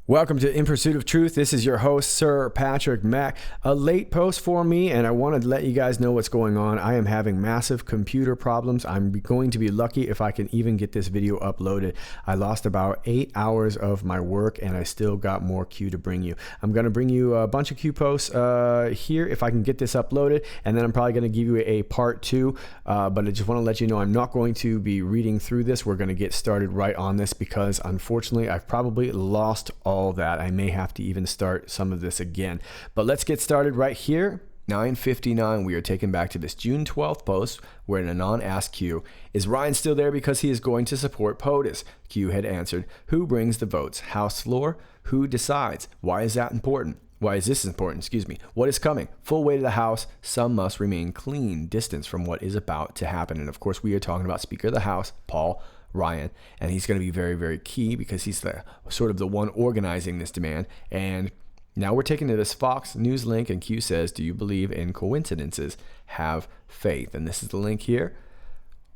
Welcome to In Pursuit of Truth. This is your host, Sir Patrick Mack. A late post for me, and I wanted to let you guys know what's going on. I am having massive computer problems. I'm going to be lucky if I can even get this video uploaded. I lost about 8 hours of my work, and I still got more Q to bring you. I'm going to bring you a bunch of Q posts here if I can get this uploaded, and then I'm probably going to give you a part 2, but I just want to let you know I'm not going to be reading through this. We're going to get started right on this because, unfortunately, I've probably lost all that. I may have to even start some of this again. But let's get started right here. 9:59, we are taken back to this June 12th post where an Anon asked Q, is Ryan still there because he is going to support POTUS? Q had answered, who brings the votes? House floor? Who decides? Why is that important? Why is this important? What is coming? Full weight of the House. Some must remain clean distance from what is about to happen. And of course, we are talking about Speaker of the House, Paul Ryan, and he's going to be very, very key because he's the sort of the one organizing this demand. And now we're taking to this Fox News link, and Q says, do you believe in coincidences? Have faith. And this is the link here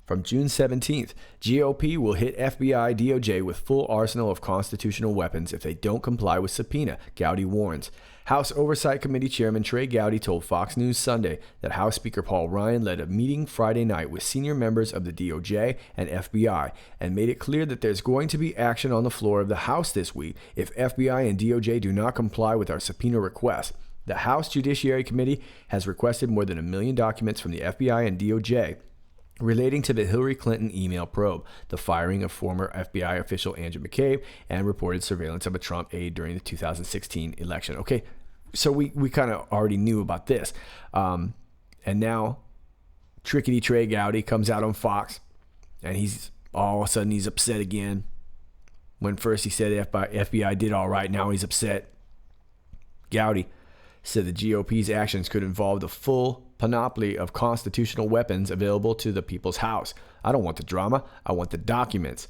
from June 17th. GOP will hit FBI DOJ with full arsenal of constitutional weapons if they don't comply with subpoena, Gowdy warns. House Oversight Committee Chairman Trey Gowdy told Fox News Sunday that House Speaker Paul Ryan led a meeting Friday night with senior members of the DOJ and FBI and made it clear that there's going to be action on the floor of the House this week if FBI and DOJ do not comply with our subpoena request. The House Judiciary Committee has requested more than 1 million documents from the FBI and DOJ relating to the Hillary Clinton email probe, the firing of former FBI official Andrew McCabe, and reported surveillance of a Trump aide during the 2016 election. Okay, so we kind of already knew about this. And now Trickety Trey Gowdy comes out on Fox, and he's all of a sudden he's upset again. When first he said FBI did all right, now he's upset. Gowdy said the GOP's actions could involve the full panoply of constitutional weapons available to the people's house. I don't want the drama. I want the documents.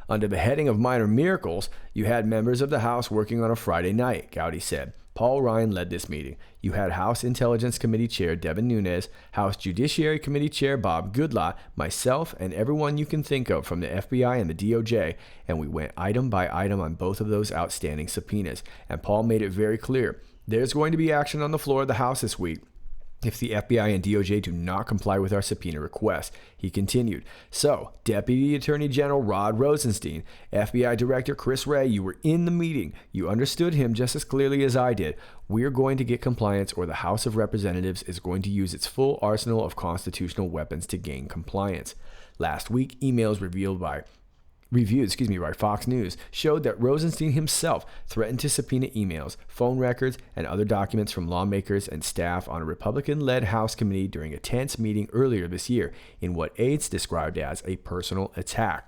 Under the heading of minor miracles, you had members of the House working on a Friday night, Gowdy said. Paul Ryan led this meeting. You had House Intelligence Committee Chair Devin Nunes, House Judiciary Committee Chair Bob Goodlatte, myself, and everyone you can think of from the FBI and the DOJ, and we went item by item on both of those outstanding subpoenas. And Paul made it very clear, there's going to be action on the floor of the House this week if the FBI and DOJ do not comply with our subpoena request. He continued, so Deputy Attorney General Rod Rosenstein, FBI Director Chris Wray, you were in the meeting. You understood him just as clearly as I did. We're going to get compliance or the House of Representatives is going to use its full arsenal of constitutional weapons to gain compliance. Last week, emails reviewed by Fox News showed that Rosenstein himself threatened to subpoena emails, phone records, and other documents from lawmakers and staff on a Republican-led House committee during a tense meeting earlier this year in what aides described as a personal attack.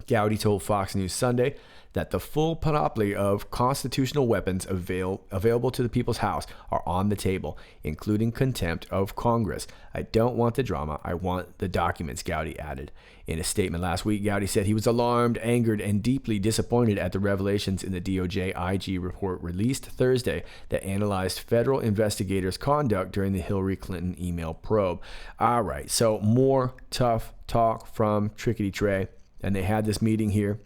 Gowdy told Fox News Sunday that the full panoply of constitutional weapons available to the people's house are on the table, including contempt of Congress. I don't want the drama. I want the documents, Gowdy added. In a statement last week, Gowdy said he was alarmed, angered, and deeply disappointed at the revelations in the DOJ IG report released Thursday that analyzed federal investigators' conduct during the Hillary Clinton email probe. All right, so more tough talk from Trickety Trey, and they had this meeting here.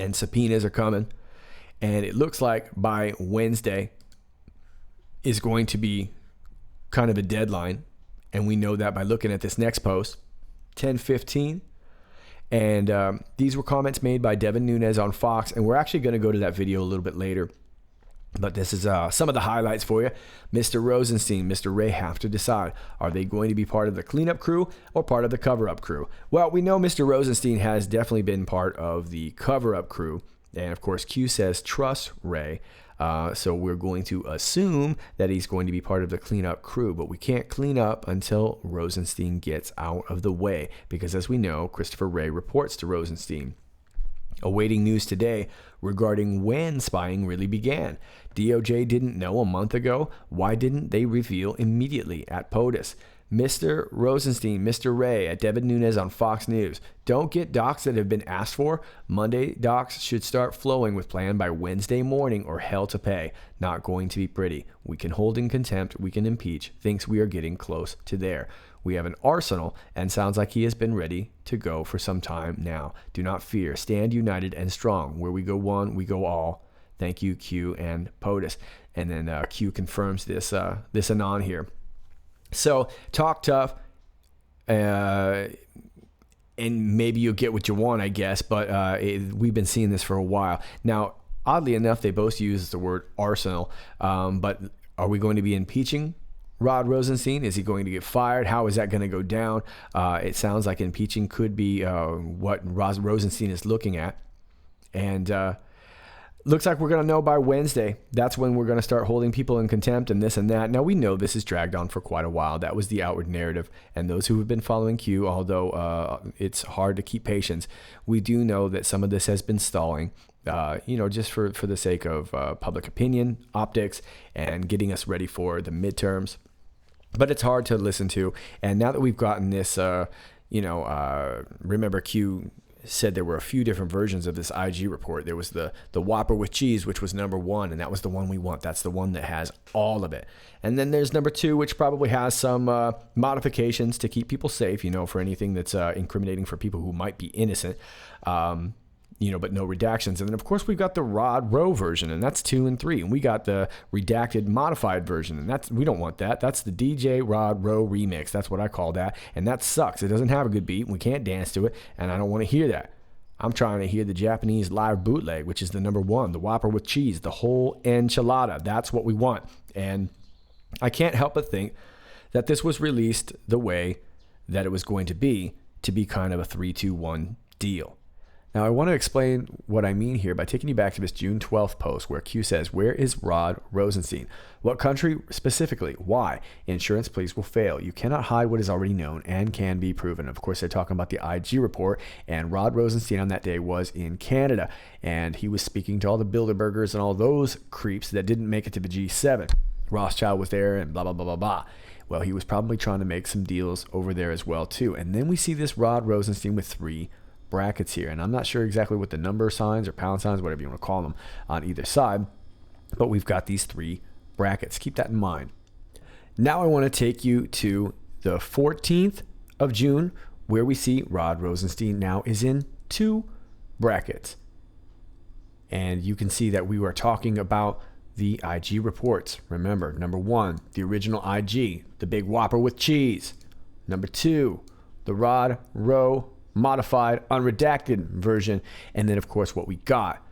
And subpoenas are coming. And it looks like by Wednesday is going to be kind of a deadline. And we know that by looking at this next post, 10:15. And these were comments made by Devin Nunes on Fox. And we're actually going to go to that video a little bit later. But this is some of the highlights for you. Mr. Rosenstein, Mr. Wray have to decide. Are they going to be part of the cleanup crew or part of the cover-up crew? Well, we know Mr. Rosenstein has definitely been part of the cover-up crew. And, of course, Q says trust Wray. So we're going to assume that he's going to be part of the cleanup crew. But we can't clean up until Rosenstein gets out of the way. Because, as we know, Christopher Wray reports to Rosenstein. Awaiting news today regarding when spying really began. DOJ didn't know a month ago. Why didn't they reveal immediately at POTUS? Mr. Rosenstein, Mr. Wray at Devin Nunes on Fox News. Don't get docs that have been asked for. Monday docs should start flowing with plan by Wednesday morning or hell to pay. Not going to be pretty. We can hold in contempt. We can impeach. Thinks we are getting close to there. We have an arsenal and sounds like he has been ready to go for some time now. Do not fear. Stand united and strong. Where we go one, we go all. Thank you, Q and POTUS. And then Q confirms this Anon here. So talk tough, and maybe you'll get what you want, I guess. But we've been seeing this for a while now. Oddly enough, they both use the word arsenal. But are we going to be impeaching Rod Rosenstein? Is he going to get fired? How is that going to go down? It sounds like impeaching could be what Rod Rosenstein is looking at. And looks like we're going to know by Wednesday. That's when we're going to start holding people in contempt and this and that. Now, we know this has dragged on for quite a while. That was the outward narrative. And those who have been following Q, although it's hard to keep patience, we do know that some of this has been stalling. Just for the sake of public opinion, optics, and getting us ready for the midterms. But it's hard to listen to. And now that we've gotten this, remember Q said there were a few different versions of this IG report. There was the Whopper with cheese, which was number 1, and that was the one we want. That's the one that has all of it. And then there's number 2, which probably has some modifications to keep people safe, for anything that's incriminating for people who might be innocent. But no redactions. And then, of course, we've got the Rod Rowe version, and that's 2 and 3. And we got the redacted modified version, and we don't want that. That's the DJ Rod Rowe remix. That's what I call that. And that sucks. It doesn't have a good beat. We can't dance to it, and I don't want to hear that. I'm trying to hear the Japanese live bootleg, which is the number 1, the Whopper with cheese, the whole enchilada. That's what we want. And I can't help but think that this was released the way that it was going to be kind of a 3-2-1 deal. Now, I want to explain what I mean here by taking you back to this June 12th post where Q says, "Where is Rod Rosenstein? What country specifically? Why? Insurance pleas will fail. You cannot hide what is already known and can be proven." Of course, they're talking about the IG report, and Rod Rosenstein on that day was in Canada, and he was speaking to all the Bilderbergers and all those creeps that didn't make it to the G7. Rothschild was there and blah, blah, blah, blah, blah. Well, he was probably trying to make some deals over there as well, too. And then we see this Rod Rosenstein with 3 brackets here, and I'm not sure exactly what the number signs or pound signs, whatever you want to call them, on either side, but we've got these 3 brackets. Keep that in mind. Now I want to take you to the 14th of June, where we see Rod Rosenstein now is in 2 brackets, and you can see that we were talking about the IG reports. Remember, number 1, the original IG, the big Whopper with cheese. Number 2, the Rod Rowe modified, unredacted version. And then, of course, what we got,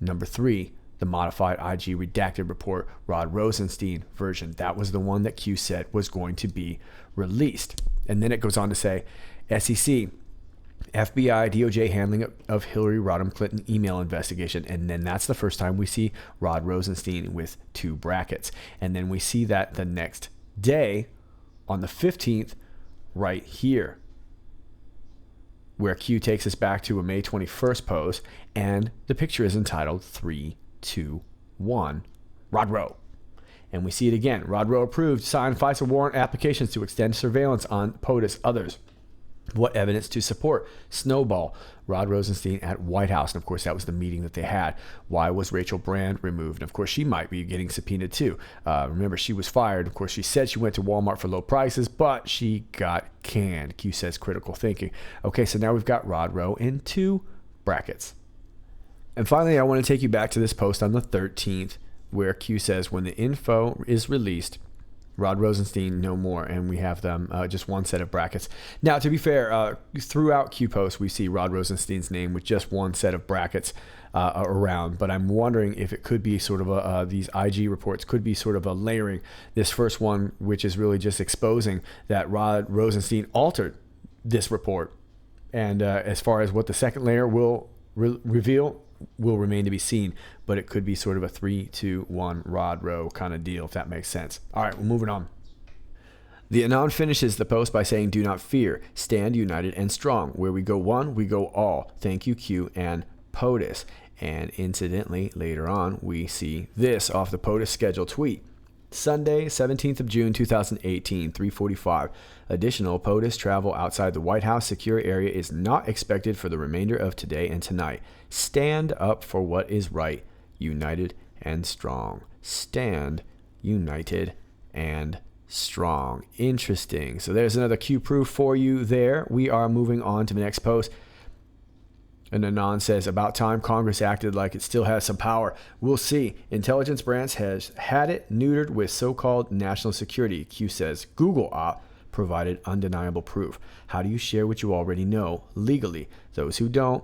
number 3, the modified IG redacted report, Rod Rosenstein version. That was the one that Q said was going to be released. And then it goes on to say, SEC, FBI, DOJ handling of Hillary Rodham Clinton email investigation. And then that's the first time we see Rod Rosenstein with 2 brackets. And then we see that the next day on the 15th right here, where Q takes us back to a May 21st post, and the picture is entitled 3-2-1, Rod Rowe. And we see it again. Rod Rowe approved, signed FISA warrant applications to extend surveillance on POTUS, others. What evidence to support? Snowball. Rod Rosenstein at White House. And of course, that was the meeting that they had. Why was Rachel Brand removed? And of course, she might be getting subpoenaed too. Remember, she was fired. Of course, she said she went to Walmart for low prices, but she got canned. Q says critical thinking. Okay, so now we've got Rod Rowe in 2 brackets. And finally, I want to take you back to this post on the 13th, where Q says, when the info is released, Rod Rosenstein no more, and we have them just 1 set of brackets. Now, to be fair, throughout Q posts, we see Rod Rosenstein's name with just 1 set of brackets around, but I'm wondering if it could be sort of these IG reports could be sort of a layering. This first one, which is really just exposing that Rod Rosenstein altered this report, and as far as what the second layer will reveal, will remain to be seen, but it could be sort of a 3-2-1 Rod Rowe kind of deal, if that makes sense. All right, we're moving on. The Anon finishes the post by saying, "Do not fear, stand united and strong. Where we go one, we go all. Thank you, Q and POTUS." And incidentally, later on, we see this off the POTUS schedule tweet. Sunday, 17th of June, 2018, 3:45. Additional POTUS travel outside the White House secure area is not expected for the remainder of today and tonight. Stand up for what is right, united and strong. Stand united and strong. Interesting. So there's another Q proof for you there. We are moving on to the next post. And Anon says, about time Congress acted like it still has some power. We'll see. Intelligence branch has had it neutered with so-called national security. Q says, Google op provided undeniable proof. How do you share what you already know legally? Those who don't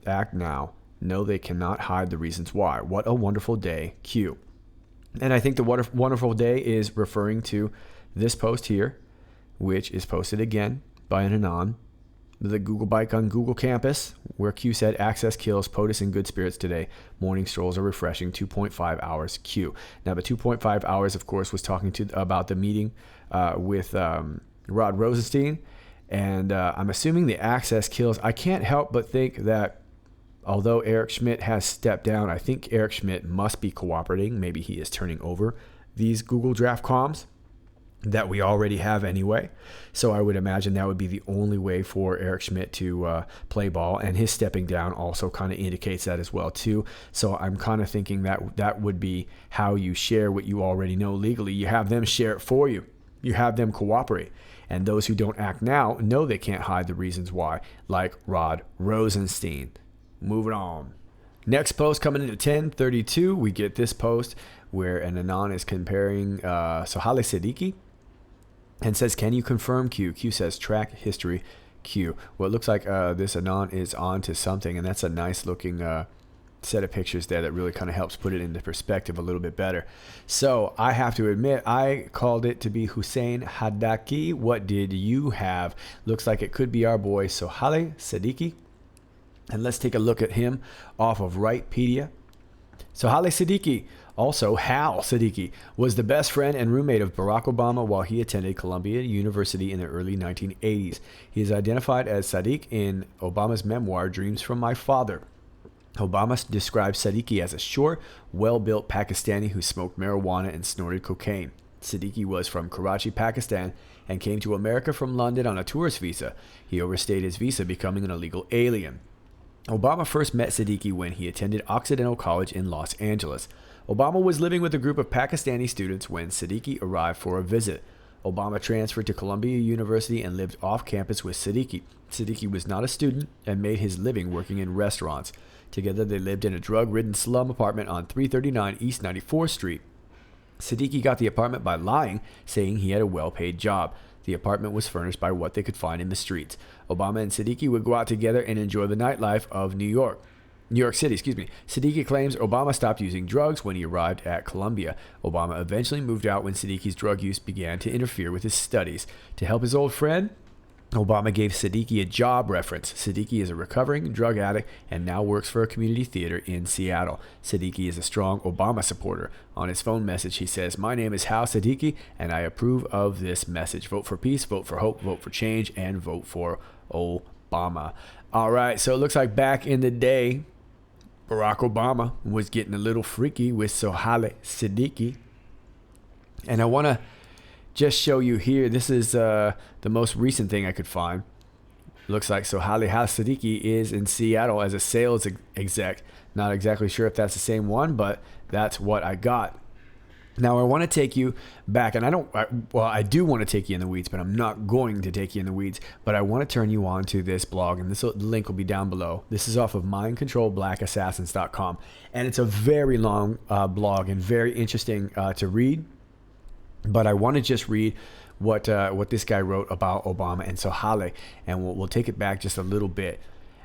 act now know they cannot hide the reasons why. What a wonderful day, Q. And I think the wonderful day is referring to this post here, which is posted again by an Anon. The Google bike on Google campus, where Q said access kills, POTUS in good spirits today. Morning strolls are refreshing, 2.5 hours, Q. Now, the 2.5 hours, of course, was talking about the meeting with Rod Rosenstein. And I'm assuming the access kills. I can't help but think that although Eric Schmidt has stepped down, I think Eric Schmidt must be cooperating. Maybe he is turning over these Google Draft comms that we already have anyway. So I would imagine that would be the only way for Eric Schmidt to play ball, and his stepping down also kind of indicates that as well too. So I'm kind of thinking that that would be how you share what you already know legally. You have them share it for you. You have them cooperate. And those who don't act now know they can't hide the reasons why, like Rod Rosenstein. Moving on. Next post coming into 10:32, we get this post where an Anon is comparing Sohail Siddiqui and says, can you confirm Q? Q says, track history Q. Well, it looks like this Anon is on to something, and that's a nice looking set of pictures there that really kind of helps put it into perspective a little bit better. So I have to admit, I called it to be Hussein Haddaki. What did you have? Looks like it could be our boy Sohail Siddiqui. And let's take a look at him off of Rightpedia. Sohail Siddiqui, also Hal Siddiqui, was the best friend and roommate of Barack Obama while he attended Columbia University in the early 1980s. He is identified as Sadiq in Obama's memoir, Dreams from My Father. Obama described Siddiqui as a short, well-built Pakistani who smoked marijuana and snorted cocaine. Siddiqui was from Karachi, Pakistan, and came to America from London on a tourist visa. He overstayed his visa, becoming an illegal alien. Obama first met Siddiqui when he attended Occidental College in Los Angeles. Obama was living with a group of Pakistani students when Siddiqui arrived for a visit. Obama transferred to Columbia University and lived off campus with Siddiqui. Siddiqui was not a student and made his living working in restaurants. Together, they lived in a drug-ridden slum apartment on 339 East 94th Street. Siddiqui got the apartment by lying, saying he had a well-paid job. The apartment was furnished by what they could find in the streets. Obama and Siddiqui would go out together and enjoy the nightlife of New York City. Siddiqui claims Obama stopped using drugs when he arrived at Columbia. Obama eventually moved out when Siddiqui's drug use began to interfere with his studies. To help his old friend, Obama gave Siddiqui a job reference. Siddiqui is a recovering drug addict and now works for a community theater in Seattle. Siddiqui is a strong Obama supporter. On his phone message, he says, "My name is Hal Siddiqui, and I approve of this message. Vote for peace, vote for hope, vote for change, and vote for Obama." All right, so it looks like back in the day, Barack Obama was getting a little freaky with Sohail Siddiqui. And I want to just show you here. This is the most recent thing I could find. Looks like Sohail Siddiqui is in Seattle as a sales exec. Not exactly sure if that's the same one, but that's what I got. Now I want to take you back, and I do want to take you in the weeds, but I'm not going to take you in the weeds. But I want to turn you on to this blog, and the link will be down below. This is off of mindcontrolblackassassins.com, and it's a very long blog and very interesting to read. But I want to just read what this guy wrote about Obama and Sohail, and we'll take it back just a little bit.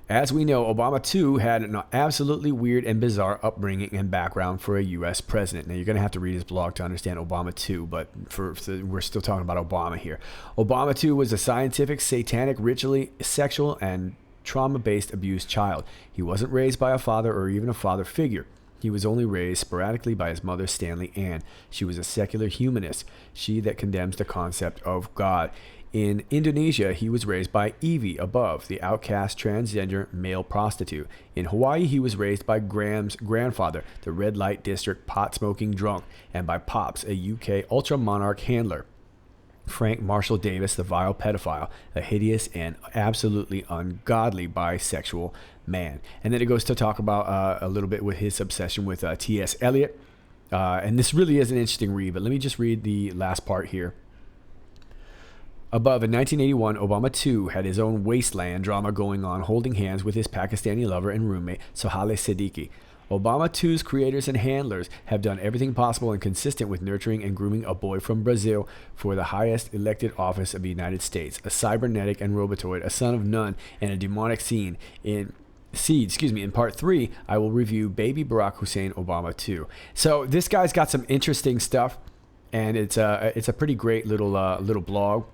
As we know, Obama too had an absolutely weird and bizarre upbringing and background for a U.S. president. Now you're going to have to read his blog to understand Obama too, but we're still talking about Obama here. Obama too was a scientific, satanic, ritually sexual, and trauma-based abused child. He wasn't raised by a father or even a father figure. He was only raised sporadically by his mother, Stanley Ann. She was a secular humanist, she that condemns the concept of God. In Indonesia, he was raised by Evie Above, the outcast transgender male prostitute. In Hawaii, he was raised by Graham's grandfather, the red light district pot-smoking drunk, and by Pops, a UK ultra-monarch handler. Frank Marshall Davis, the vile pedophile, a hideous and absolutely ungodly bisexual man. And then it goes to talk about a little bit with his obsession with T.S. Eliot. And this really is an interesting read, but let me just read the last part here. Above, in 1981, Obama too had his own wasteland drama going on, holding hands with his Pakistani lover and roommate, Sohail Siddiqui. Obama 2's creators and handlers have done everything possible and consistent with nurturing and grooming a boy from Brazil for the highest elected office of the United States, a cybernetic and robotoid, a son of none, and a demonic seed. In part 3, I will review Baby Barack Hussein Obama 2. So this guy's got some interesting stuff, and it's a pretty great little blog.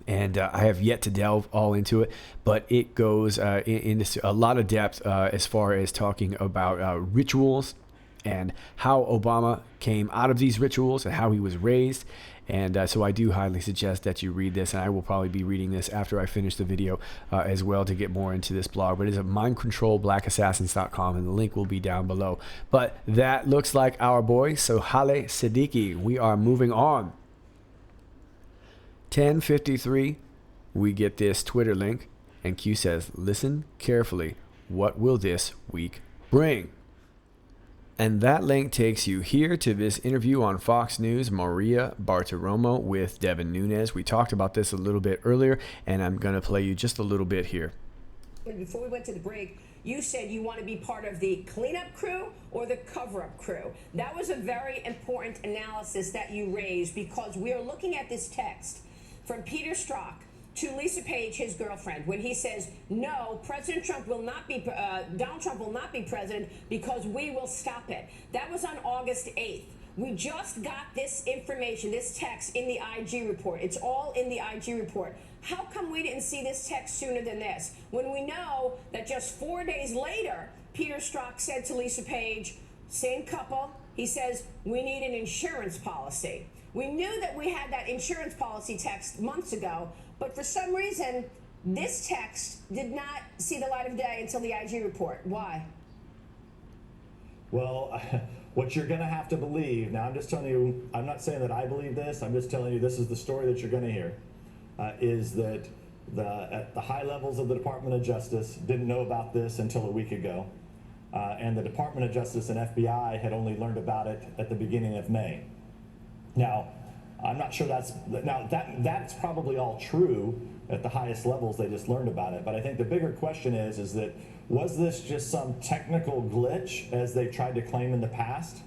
And I have yet to delve all into it, but it goes into a lot of depth as far as talking about rituals and how Obama came out of these rituals and how he was raised. And so I do highly suggest that you read this, and I will probably be reading this after I finish the video as well to get more into this blog. But it's at mindcontrolblackassassins.com, and the link will be down below. But that looks like our boy Sohail Siddiqui. We are moving on. 10:53, we get this Twitter link, and Q says, listen carefully, what will this week bring? And that link takes you here to this interview on Fox News, Maria Bartiromo with Devin Nunes. We talked about this a little bit earlier, and I'm going to play you just a little bit here. Before we went to the break, you said you want to be part of the cleanup crew or the cover-up crew. That was a very important analysis that you raised, because we are looking at this text from Peter Strzok to Lisa Page, his girlfriend, when he says, no, Donald Trump will not be president because we will stop it. That was on August 8th. We just got this information, this text, in the IG report. It's all in the IG report. How come we didn't see this text sooner than this, when we know that just 4 days later, Peter Strzok said to Lisa Page, same couple, he says, we need an insurance policy. We knew that we had that insurance policy text months ago, but for some reason, this text did not see the light of day until the IG report. Why? Well, what you're going to have to believe, now I'm just telling you, I'm not saying that I believe this, I'm just telling you this is the story that you're going to hear, is that at the high levels of the Department of Justice didn't know about this until a week ago, and the Department of Justice and FBI had only learned about it at the beginning of May. Now, I'm not sure that's probably all true at the highest levels. They just learned about it. But I think the bigger question is that, was this just some technical glitch, as they tried to claim in the past?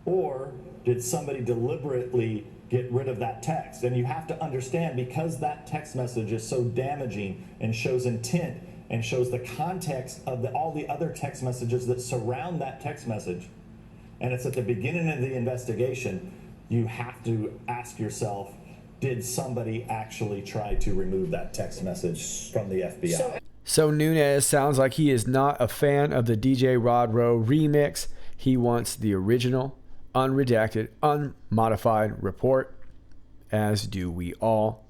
Or did somebody deliberately get rid of that text? And you have to understand, because that text message is so damaging and shows intent and shows the context of all the other text messages that surround that text message, and it's at the beginning of the investigation, you have to ask yourself, did somebody actually try to remove that text message from the FBI? So Nunes sounds like he is not a fan of the DJ Rod Rowe remix. He wants the original, unredacted, unmodified report, as do we all.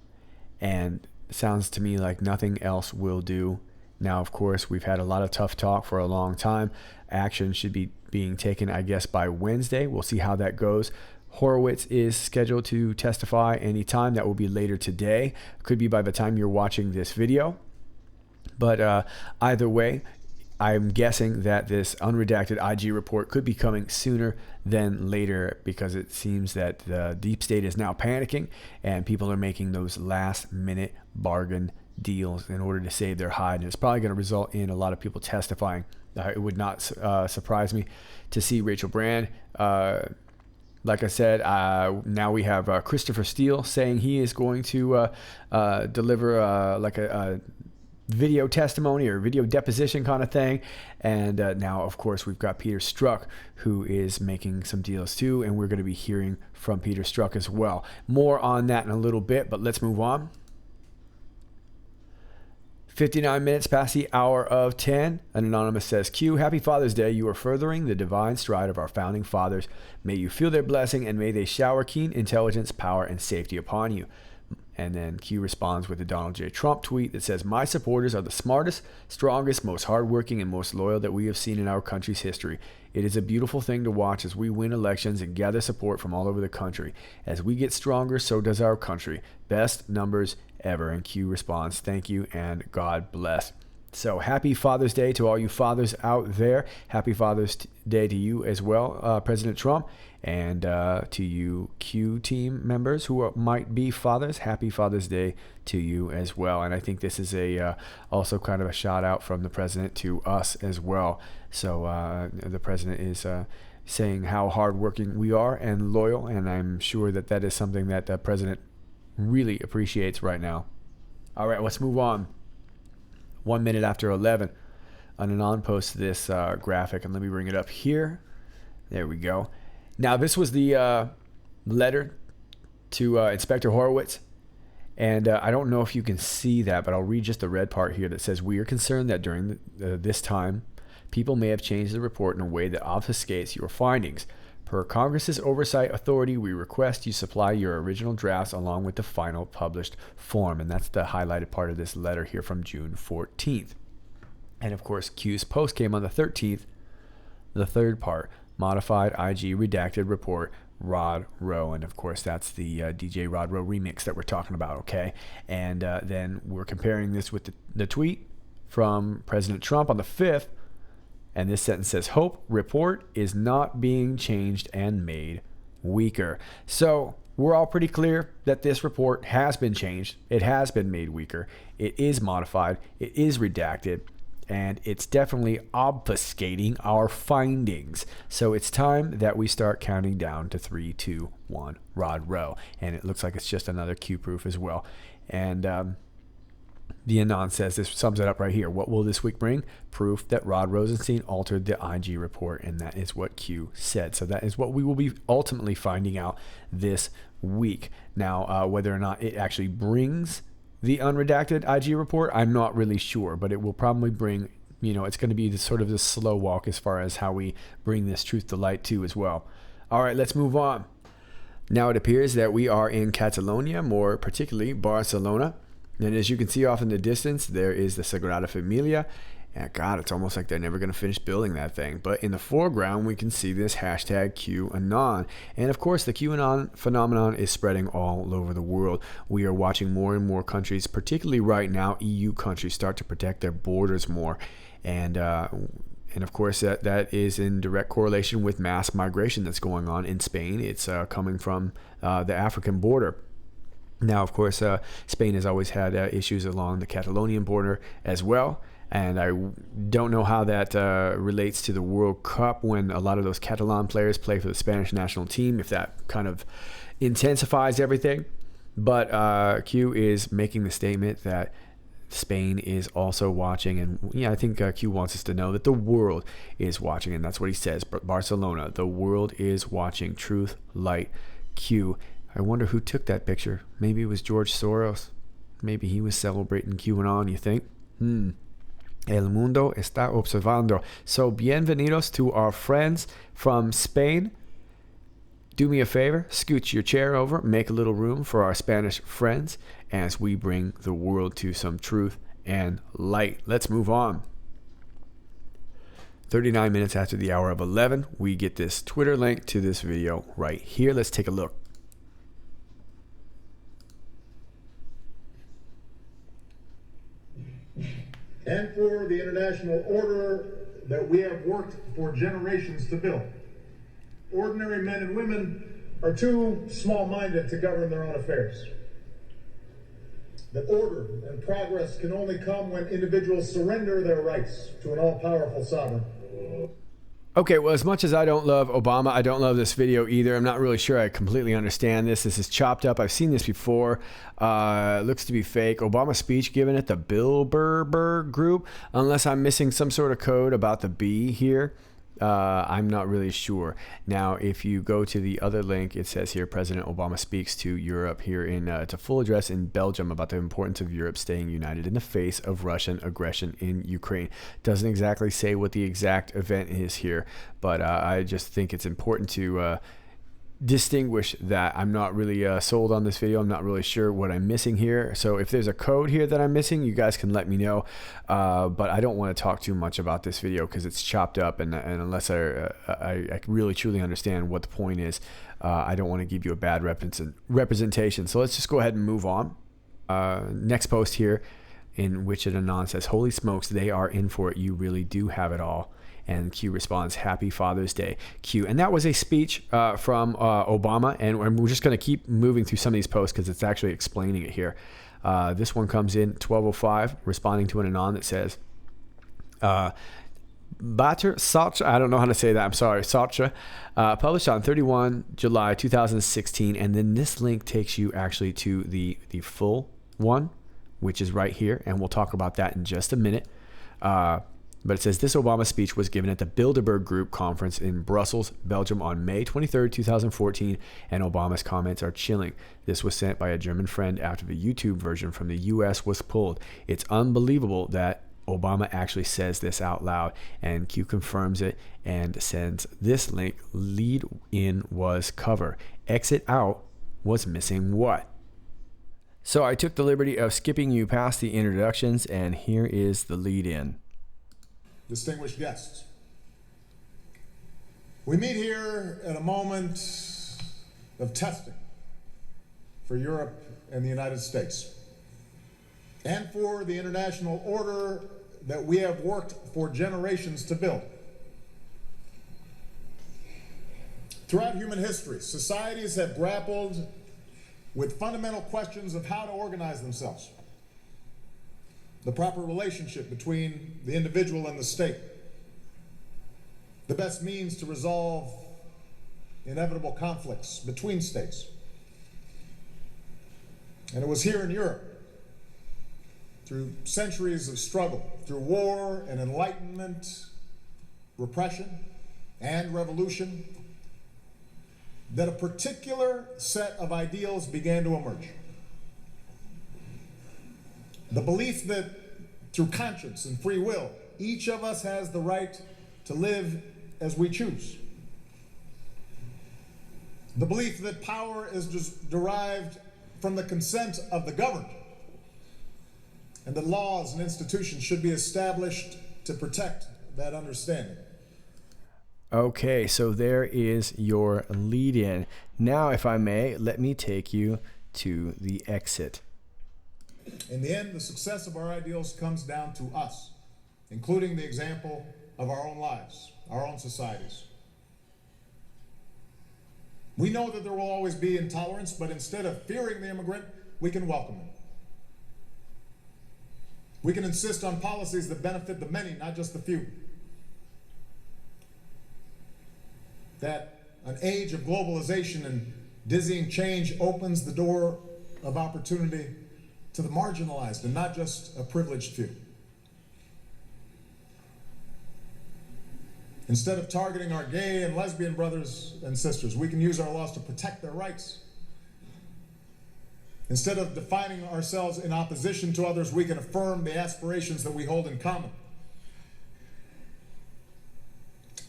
And it sounds to me like nothing else will do. Now, of course, we've had a lot of tough talk for a long time. Action should be being taken, I guess, by Wednesday. We'll see how that goes. Horowitz is scheduled to testify anytime. That will be later today. Could be by the time you're watching this video. But either way, I'm guessing that this unredacted IG report could be coming sooner than later, because it seems that the deep state is now panicking and people are making those last minute bargain deals in order to save their hide. And it's probably going to result in a lot of people testifying. It would not surprise me to see Rachel Brand. Like I said, now we have Christopher Steele saying he is going to deliver like a video testimony or video deposition kind of thing. And now, of course, we've got Peter Strzok, who is making some deals too. And we're going to be hearing from Peter Strzok as well. More on that in a little bit, but let's move on. 59 minutes past the hour of 10. An anonymous says, Q, happy Father's Day. You are furthering the divine stride of our founding fathers. May you feel their blessing, and may they shower keen intelligence, power, and safety upon you. And then Q responds with a Donald J. Trump tweet that says, my supporters are the smartest, strongest, most hardworking, and most loyal that we have seen in our country's history. It is a beautiful thing to watch as we win elections and gather support from all over the country. As we get stronger, so does our country. Best numbers ever. And Q responds, thank you and God bless. So happy Father's Day to all you fathers out there. Happy Father's Day to you as well, President Trump, and to you Q team members who might be fathers. Happy Father's Day to you as well. And I think this is also kind of a shout out from the president to us as well. So the president is saying how hardworking we are and loyal, and I'm sure that that is something that the president really appreciates right now. All right, let's move on. 1 minute after 11, Anon posts this graphic, and let me bring it up here. There we go. Now, this was the letter to Inspector Horowitz, and I don't know if you can see that, but I'll read just the red part here that says, "We are concerned that during this time, people may have changed the report in a way that obfuscates your findings. Per Congress's oversight authority, we request you supply your original drafts along with the final published form." And that's the highlighted part of this letter here from June 14th. And of course, Q's post came on the 13th, the third part, modified IG redacted report, Rod Rowe. And of course, that's the DJ Rod Rowe remix that we're talking about, okay? And then we're comparing this with the tweet from President Trump on the 5th. And this sentence says, "Hope report is not being changed and made weaker." So we're all pretty clear that this report has been changed. It has been made weaker. It is modified. It is redacted. And it's definitely obfuscating our findings. So it's time that we start counting down to 3, 2, 1, Rod Rowe. And it looks like it's just another Q proof as well. And the Anon says, this sums it up right here. What will this week bring? Proof that Rod Rosenstein altered the IG report, and that is what Q said. So that is what we will be ultimately finding out this week. Now, whether or not it actually brings the unredacted IG report, I'm not really sure, but it will probably bring, it's going to be sort of the slow walk as far as how we bring this truth to light too as well. All right, let's move on. Now it appears that we are in Catalonia, more particularly Barcelona. And as you can see off in the distance, there is the Sagrada Familia. And God, it's almost like they're never going to finish building that thing. But in the foreground, we can see this hashtag QAnon. And of course, the QAnon phenomenon is spreading all over the world. We are watching more and more countries, particularly right now, EU countries, start to protect their borders more. And of course, that is in direct correlation with mass migration that's going on in Spain. It's coming from the African border. Now, of course, Spain has always had issues along the Catalonian border as well. And I don't know how that relates to the World Cup when a lot of those Catalan players play for the Spanish national team, if that kind of intensifies everything. But Q is making the statement that Spain is also watching. And yeah, I think Q wants us to know that the world is watching. And that's what he says. Barcelona, the world is watching. Truth, light, Q. I wonder who took that picture. Maybe it was George Soros. Maybe he was celebrating QAnon, you think? El mundo está observando. So, bienvenidos to our friends from Spain. Do me a favor, scooch your chair over, make a little room for our Spanish friends as we bring the world to some truth and light. Let's move on. 39 minutes after the hour of 11, we get this Twitter link to this video right here. Let's take a look. And for the international order that we have worked for generations to build. Ordinary men and women are too small-minded to govern their own affairs. That order and progress can only come when individuals surrender their rights to an all-powerful sovereign. Okay, well, as much as I don't love Obama, I don't love this video either. I'm not really sure I completely understand this. This is chopped up. I've seen this before. It looks to be fake. Obama speech given at the Bilderberg group. Unless I'm missing some sort of code about the B here. I'm not really sure. Now, if you go to the other link, it says here, President Obama speaks to Europe here in it's a full address in Belgium about the importance of Europe staying united in the face of Russian aggression in Ukraine. Doesn't exactly say what the exact event is here, but I just think it's important to distinguish that. I'm not really sold on this video. I'm not really sure what I'm missing here. So if there's a code here that I'm missing, you guys can let me know. But I don't want to talk too much about this video because it's chopped up, and unless I really truly understand what the point is, I don't want to give you a bad representation. So let's just go ahead and move on. Next post here. in which an Anon says, "Holy smokes, they are in for it. You really do have it all." And Q responds, "Happy Father's Day, Q." And that was a speech from Obama. And we're just going to keep moving through some of these posts because it's actually explaining it here. This one comes in 12:05, responding to an Anon that says, Bater Sartre, I don't know how to say that, I'm sorry, Sartre, published on 31 July 2016. And then this link takes you actually to the full one, which is right here. And we'll talk about that in just a minute. But it says this Obama speech was given at the Bilderberg Group conference in Brussels, Belgium on May 23rd, 2014, and Obama's comments are chilling. This was sent by a German friend after the YouTube version from the US was pulled. It's unbelievable that Obama actually says this out loud, and Q confirms it and sends this link. Lead in was cover. Exit out was missing what? So I took the liberty of skipping you past the introductions, and here is the lead in. Distinguished guests, we meet here at a moment of testing for Europe and the United States, and for the international order that we have worked for generations to build. Throughout human history, societies have grappled with fundamental questions of how to organize themselves, the proper relationship between the individual and the state, the best means to resolve inevitable conflicts between states. And it was here in Europe, through centuries of struggle, through war and enlightenment, repression and revolution, that a particular set of ideals began to emerge. The belief that through conscience and free will, each of us has the right to live as we choose. The belief that power is just derived from the consent of the governed, and that laws and institutions should be established to protect that understanding. Okay, so there is your lead in. Now, if I may, let me take you to the exit. In the end, the success of our ideals comes down to us, including the example of our own lives, our own societies. We know that there will always be intolerance, but instead of fearing the immigrant, we can welcome him. We can insist on policies that benefit the many, not just the few. That an age of globalization and dizzying change opens the door of opportunity to the marginalized and not just a privileged few. Instead of targeting our gay and lesbian brothers and sisters, we can use our laws to protect their rights. Instead of defining ourselves in opposition to others, we can affirm the aspirations that we hold in common.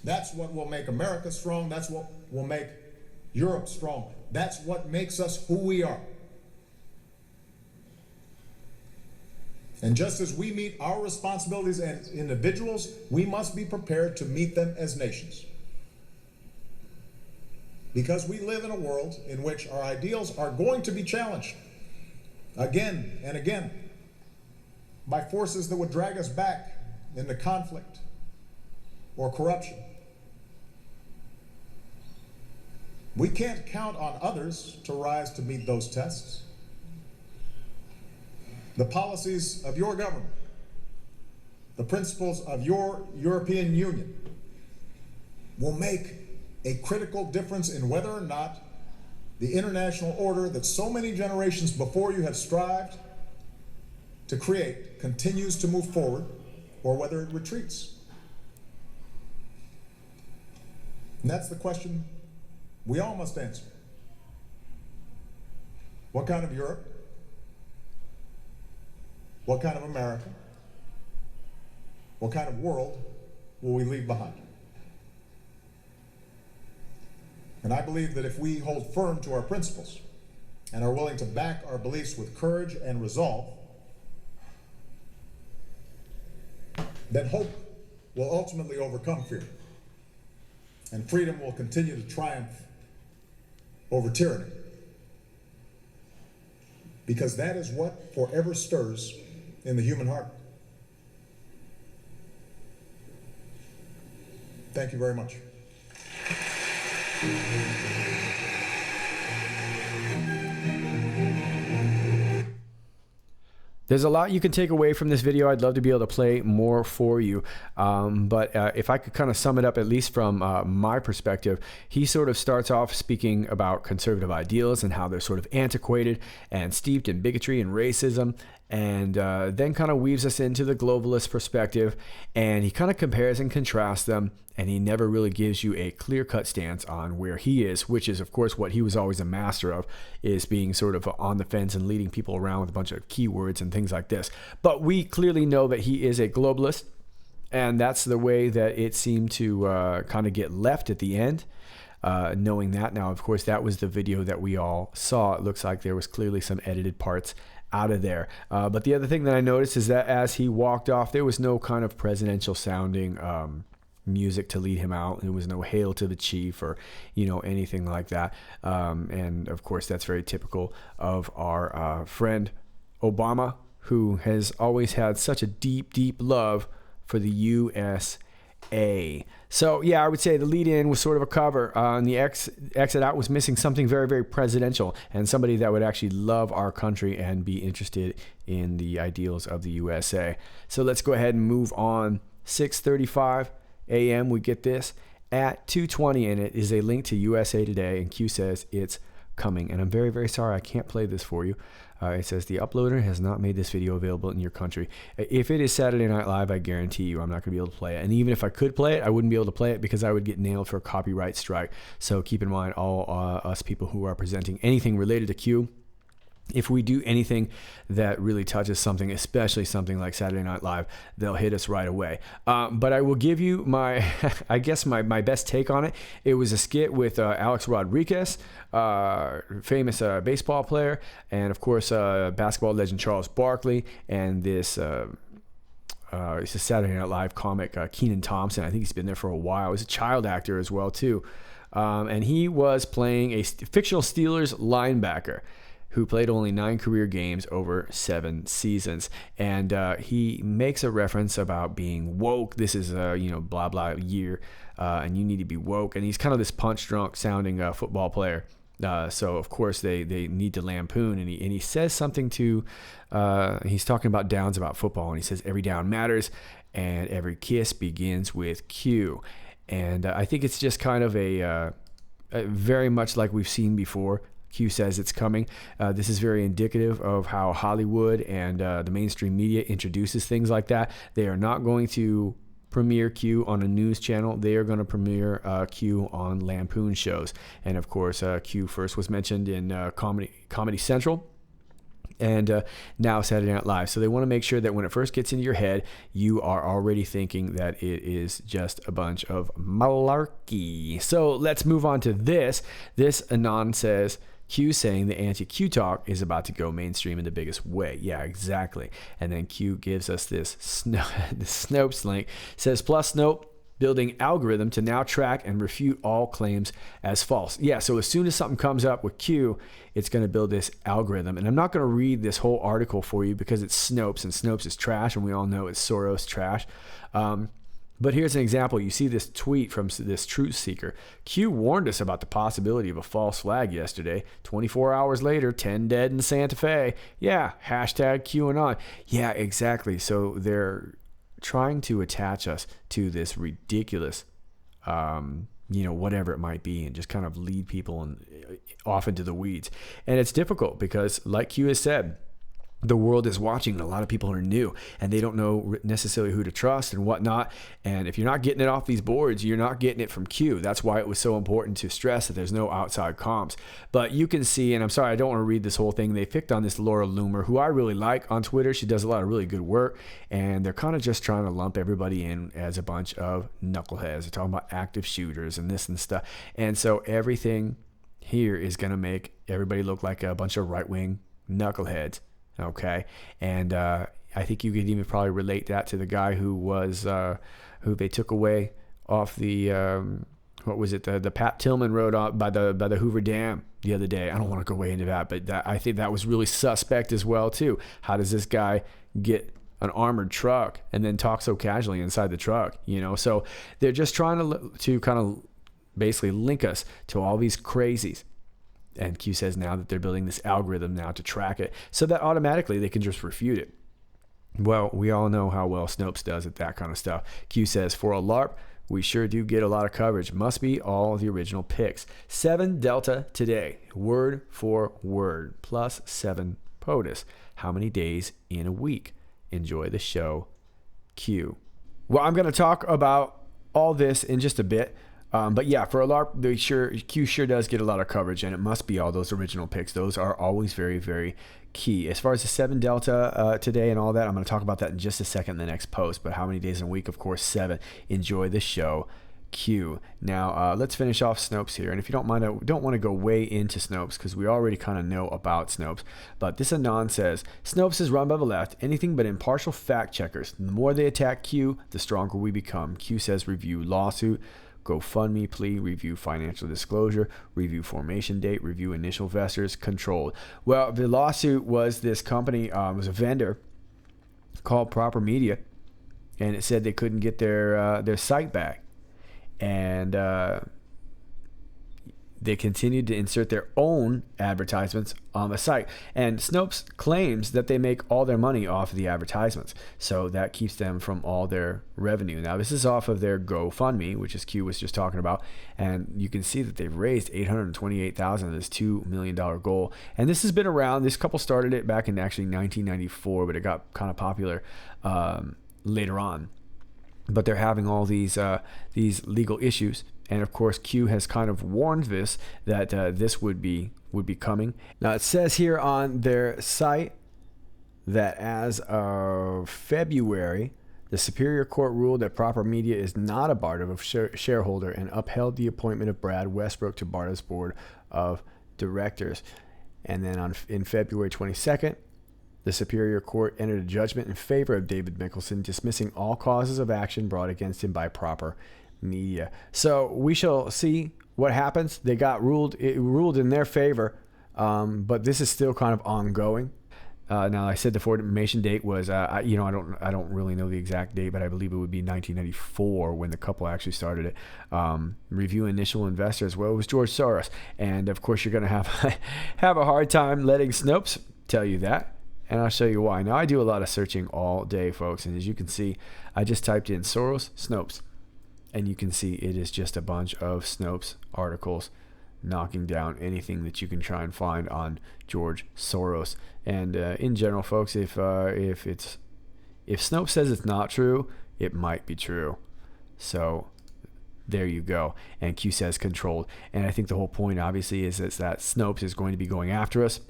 That's what will make America strong. That's what will make Europe strong. That's what makes us who we are. And just as we meet our responsibilities as individuals, we must be prepared to meet them as nations. Because we live in a world in which our ideals are going to be challenged again and again by forces that would drag us back into conflict or corruption. We can't count on others to rise to meet those tests. The policies of your government, the principles of your European Union will make a critical difference in whether or not the international order that so many generations before you have strived to create continues to move forward or whether it retreats. And that's the question we all must answer. What kind of Europe? What kind of America? What kind of world will we leave behind? And I believe that if we hold firm to our principles and are willing to back our beliefs with courage and resolve, then hope will ultimately overcome fear, and freedom will continue to triumph over tyranny. Because that is what forever stirs in the human heart. Thank you very much. There's a lot you can take away from this video. I'd love to be able to play more for you. But if I could kind of sum it up, at least from my perspective, he sort of starts off speaking about conservative ideals and how they're sort of antiquated and steeped in bigotry and racism. And then kind of weaves us into the globalist perspective. And he kind of compares and contrasts them. And he never really gives you a clear-cut stance on where he is, which is, of course, what he was always a master of, is being sort of on the fence and leading people around with a bunch of keywords and things like this. But we clearly know that he is a globalist, and that's the way that it seemed to kind of get left at the end, knowing that. Now, of course, that was the video that we all saw. It looks like there was clearly some edited parts out of there. But the other thing that I noticed is that as he walked off, there was no kind of presidential sounding music to lead him out. There was no hail to the chief or, anything like that. And of course, that's very typical of our friend Obama, who has always had such a deep, deep love for the USA. So yeah, I would say the lead in was sort of a cover, and the exit out was missing something very, very presidential and somebody that would actually love our country and be interested in the ideals of the USA. So let's go ahead and move on. 6:35 a.m. we get this at 2:20, and it is a link to USA Today, and Q says it's coming. And I'm very, very sorry I can't play this for you. It says the uploader has not made this video available in your country. If it is Saturday Night Live, I guarantee you I'm not going to be able to play it. And even if I could play it, I wouldn't be able to play it because I would get nailed for a copyright strike. So keep in mind, all us people who are presenting anything related to Q, if we do anything that really touches something, especially something like Saturday Night Live, they'll hit us right away. But I will give you my, I guess my best take on it. It was a skit with Alex Rodriguez, famous baseball player, and of course basketball legend Charles Barkley, and this it's a Saturday Night Live comic, Kenan Thompson. I think he's been there for a while. He's a child actor as well too, and he was playing a fictional Steelers linebacker who played only 9 career games over 7 seasons. And he makes a reference about being woke. This is a, blah, blah year, and you need to be woke. And he's kind of this punch-drunk sounding football player. So, of course, they need to lampoon. And he says something to, he's talking about downs about football. And he says, every down matters, and every kiss begins with Q. And I think it's just kind of a very much like we've seen before. Q says it's coming. This is very indicative of how Hollywood and the mainstream media introduces things like that. They are not going to premiere Q on a news channel. They are going to premiere Q on lampoon shows. And of course, Q first was mentioned in Comedy Central, and now Saturday Night Live. So they want to make sure that when it first gets into your head, you are already thinking that it is just a bunch of malarkey. So let's move on to this. This Anon says, Q saying the anti-Q talk is about to go mainstream in the biggest way. Yeah, exactly. And then Q gives us this Snopes link. Says, plus Snope building algorithm to now track and refute all claims as false. Yeah, so as soon as something comes up with Q, it's going to build this algorithm. And I'm not going to read this whole article for you because it's Snopes, and Snopes is trash, and we all know it's Soros trash. But here's an example. You see this tweet from this truth seeker. Q warned us about the possibility of a false flag yesterday. 24 hours later, 10 dead in Santa Fe. Yeah, hashtag QAnon. Yeah, exactly. So they're trying to attach us to this ridiculous, whatever it might be, and just kind of lead people off into the weeds. And it's difficult because, like Q has said, the world is watching, and a lot of people are new, and they don't know necessarily who to trust and whatnot. And if you're not getting it off these boards, you're not getting it from Q. That's why it was so important to stress that there's no outside comps. But you can see, and I'm sorry, I don't want to read this whole thing. They picked on this Laura Loomer, who I really like on Twitter. She does a lot of really good work, and they're kind of just trying to lump everybody in as a bunch of knuckleheads. They're talking about active shooters and this and stuff. And so everything here is going to make everybody look like a bunch of right-wing knuckleheads. Okay, and I think you could even probably relate that to the guy who was who they took away off the what was it? The Pat Tillman road by the Hoover Dam the other day. I don't want to go way into that, but I think that was really suspect as well too. How does this guy get an armored truck and then talk so casually inside the truck? So they're just trying to kind of basically link us to all these crazies. And Q says now that they're building this algorithm now to track it so that automatically they can just refute it. Well, we all know how well Snopes does at that kind of stuff. Q says, for a LARP, we sure do get a lot of coverage. Must be all the original picks. 7 Delta today, word for word, plus 7 POTUS. How many days in a week? Enjoy the show, Q. Well, I'm going to talk about all this in just a bit. But yeah, for a LARP, Q sure does get a lot of coverage, and it must be all those original picks. Those are always very, very key. As far as the 7 Delta today and all that, I'm going to talk about that in just a second in the next post. But how many days in a week? Of course, 7. Enjoy the show, Q. Now, let's finish off Snopes here. And if you don't mind, I don't want to go way into Snopes because we already kind of know about Snopes. But this Anon says, Snopes is run by the left, anything but impartial fact checkers. The more they attack Q, the stronger we become. Q says review lawsuit, GoFundMe plea, review financial disclosure, review formation date, review initial investors, controlled. Well, the lawsuit was this company, was a vendor called Proper Media, and it said they couldn't get their site back. And they continued to insert their own advertisements on the site. And Snopes claims that they make all their money off of the advertisements. So that keeps them from all their revenue. Now, this is off of their GoFundMe, which is Q was just talking about. And you can see that they've raised $828,000 of this $2 million goal. And this has been around. This couple started it back in actually 1994, but it got kind of popular later on. But they're having all these legal issues. And of course, Q has kind of warned that this would be coming. Now it says here on their site that as of February, the Superior Court ruled that Proper Media is not a BARTA shareholder and upheld the appointment of Brad Westbrook to BARTA's board of directors. And then in February 22nd, the Superior Court entered a judgment in favor of David Mickelson, dismissing all causes of action brought against him by Proper Media. So we shall see what happens. It ruled in their favor, but this is still kind of ongoing. Now, I said the formation date was, I don't really know the exact date, but I believe it would be 1994 when the couple actually started it. Review initial investors. Well, it was George Soros, and of course you're going to have a hard time letting Snopes tell you that. And I'll show you why. Now, I do a lot of searching all day, folks. And as you can see, I just typed in Soros, Snopes. And you can see it is just a bunch of Snopes articles knocking down anything that you can try and find on George Soros. And in general, folks, if Snopes says it's not true, it might be true. So there you go. And Q says controlled. And I think the whole point, obviously, is that Snopes is going to be going after us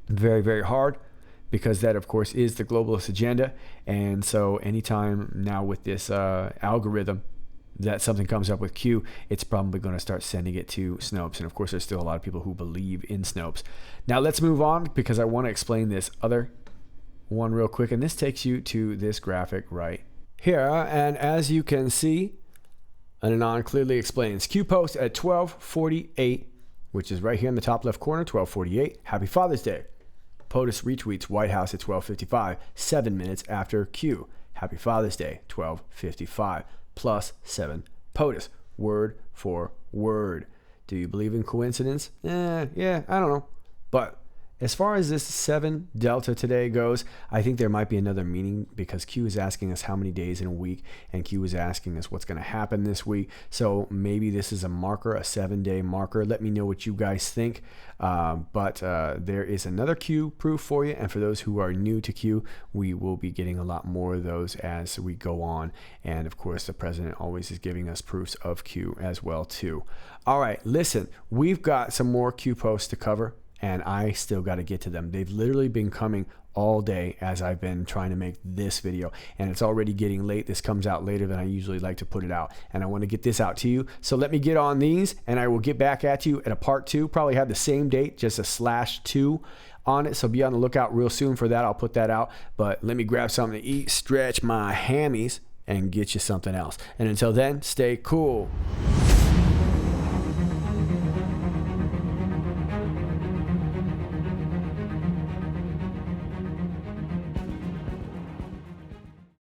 very, very hard, because that, of course, is the globalist agenda. And so anytime now with this algorithm that something comes up with Q, it's probably going to start sending it to Snopes. And of course, there's still a lot of people who believe in Snopes. Now let's move on, because I want to explain this other one real quick. And this takes you to this graphic right here. And as you can see, Anon clearly explains Q post at 12:48, which is right here in the top left corner, 12:48. Happy Father's Day. POTUS retweets White House at 12:55, 7 minutes after Q. Happy Father's Day, 12:55, plus 7 POTUS, word for word. Do you believe in coincidence? Yeah, I don't know. But as far as this 7 Delta today goes, I think there might be another meaning, because Q is asking us how many days in a week, and Q is asking us what's going to happen this week. So maybe this is a marker, a 7-day marker. Let me know what you guys think. But there is another Q proof for you. And for those who are new to Q, we will be getting a lot more of those as we go on. And of course, the president always is giving us proofs of Q as well too. All right, listen, we've got some more Q posts to cover, and I still got to get to them. They've literally been coming all day as I've been trying to make this video, and it's already getting late. This comes out later than I usually like to put it out, and I want to get this out to you. So let me get on these, and I will get back at you at a part 2. Probably have the same date, just a /2 on it. So be on the lookout real soon for that. I'll put that out. But let me grab something to eat, stretch my hammies, and get you something else. And until then, stay cool.